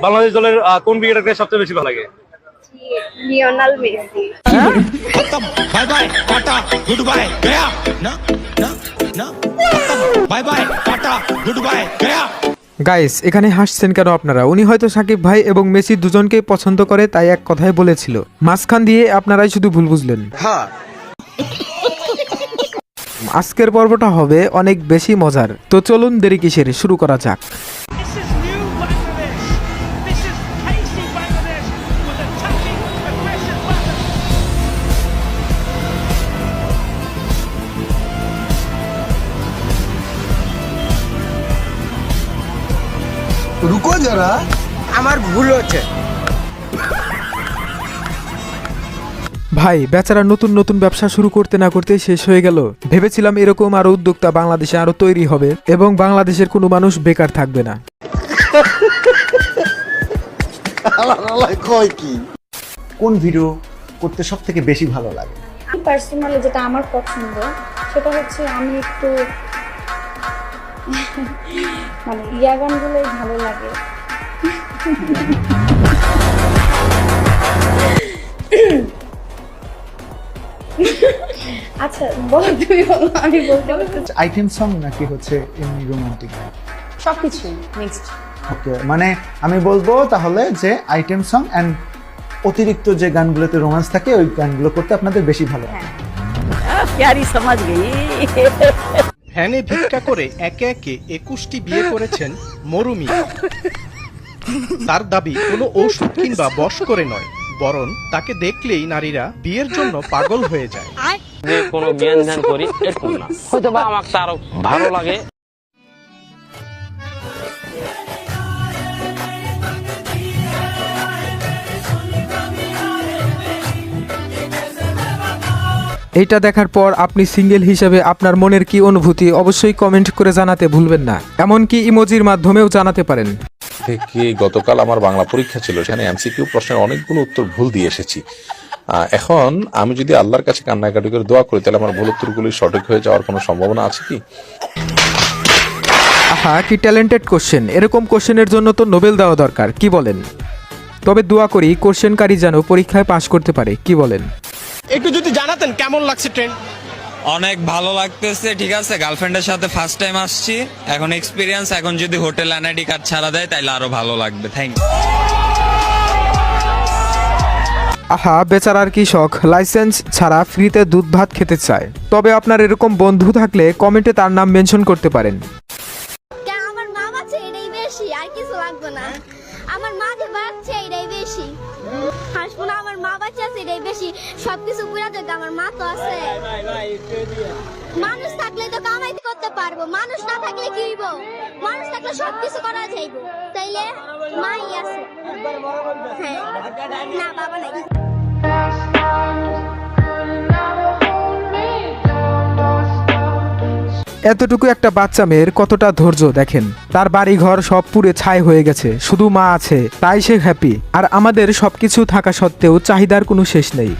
বাংলাদেশ দলের কোন ক্রিকেটারকে সবচেয়ে বেশি ভালো লাগে? Lionel Messi. Bye bye tata good bye गया ना ना ना bye bye tata good bye गया। গাইস, এখানে হাসছেন কেন আপনারা? উনি হয়তো সাকিব ভাই এবং মেসি দুজনকেই পছন্দ করে, তাই এক কথায় বলেছিল। মাঝখান দিয়ে আপনারাই শুধু ভুল বুঝলেন। আজকের পর্বটা হবে অনেক বেশি মজার, তো চলুন দেরি কিসের, শুরু করা যাক। This is new Bangladesh. This is tasty Bangladesh with attacking, aggressive weapons. रुको जरा আমার ভুল হচ্ছে। ভাই বেচারা নতুন নতুন ব্যবসা শুরু করতে না করতে শেষ হয়ে গেল। ভেবেছিলাম এরকম আরো উদ্যোক্তা বাংলাদেশে আরো তৈরি হবে এবং বাংলাদেশের কোনো মানুষ বেকার থাকবে না। কোন ভিডিও করতে সব থেকে বেশি ভালো লাগে? পার্সোনালি যেটা আমার পছন্দ সেটা হচ্ছে আমি একটু মানে ইয়া গানগুলোই ভালো লাগে। আচ্ছা বলো, তুমি বলো, আমি বলতে পারছি। আইটেম সং নাকি হচ্ছে এমনি রোমান্টিক? সবকিছু মিক্সড। ওকে, মানে আমি বলবো তাহলে যে আইটেম সং এন্ড অতিরিক্ত যে গানগুলোতে রোমান্স থাকে ওই গানগুলো করতে আপনাদের বেশি ভালো লাগে। ভ্যানে ভিক্ষা করে একে একে 21টি বিয়ে করেছেন মরুমি। তার দাবি কোনো ঔষধ কিংবা বশ করে নয়, বরং তাকে দেখলেই নারীরা বিয়ের জন্য পাগল হয়ে যায়। যে কোনো জ্ঞান ধ্যান করি এরকম না, হয়তো বা আমার তার ভালো লাগে। এইটা দেখার পর আপনি সিঙ্গেল হিসেবে আপনার মনের কি অনুভূতি অবশ্যই কমেন্ট করে জানাতে ভুলবেন না, এমনকি ইমোজির মাধ্যমেও জানাতে পারেন। থেকে গতকাল আমার বাংলা পরীক্ষা ছিল, সেখানে এমসিকিউ প্রশ্নের অনেকগুলো উত্তর ভুল দিয়ে এসেছি। এখন আমি যদি আল্লাহর কাছে কান্নাকাটি করে দোয়া করি, তাহলে আমার ভুল উত্তরগুলি সঠিক হয়ে যাওয়ার কোনো সম্ভাবনা আছে কি? আহা, কি ট্যালেন্টেড কোশ্চেন! এরকম কোশ্চেনের জন্য তো নোবেল দেওয়া দরকার, কি বলেন? তবে দোয়া করি কোশ্চেনকারী যেন পরীক্ষায় পাশ করতে পারে, কি বলেন? একটু যদি জানাতেন কেমন লাগছে ট্রেন? অনেক ভালো লাগতেছে, ঠিক আছে। গার্লফ্রেন্ডের সাথে ফার্স্ট টাইম আসছি, এখন এক্সপিরিয়েন্স। এখন যদি হোটেল এনআইডি কার্ড ছাড়া দেয় তাহলে আরো ভালো লাগবে। Thank you. আহা, বেচারার কি শখ, লাইসেন্স ছাড়া ফ্রিতে দুধ ভাত খেতে চায়। তবে আপনার এরকম বন্ধু থাকলে কমেন্টে তার নাম মেনশন করতে পারেন। আমার মা বাচ্চা এটাই বেশি, আর কিছু লাগবে না। আমার মা যে বাচ্চা এটাই বেশি, হাসবো না। আমার মা বাচ্চা আছে এটাই বেশি, সবকিছু পুরা দেখ। আমার মা তো আছে। মানুষ থাকলে তো কামাইতে করতে পারবো, মানুষ না থাকলে কি হইব? মানুষ থাকলে সবকিছু করা যাইব, তাইলে মাই আছে। হ্যাঁ, না বাবা নাই। এতটুকু একটা বাচ্চা মেয়ের কতটা ধৈর্য দেখেন। তার বাড়ি ঘর সব পুড়ে ছাই হয়ে গেছে, শুধু মা আছে, তাই সে হ্যাপি। আর আমাদের সবকিছু থাকা সত্ত্বেও চাহিদার কোনো শেষ নেই।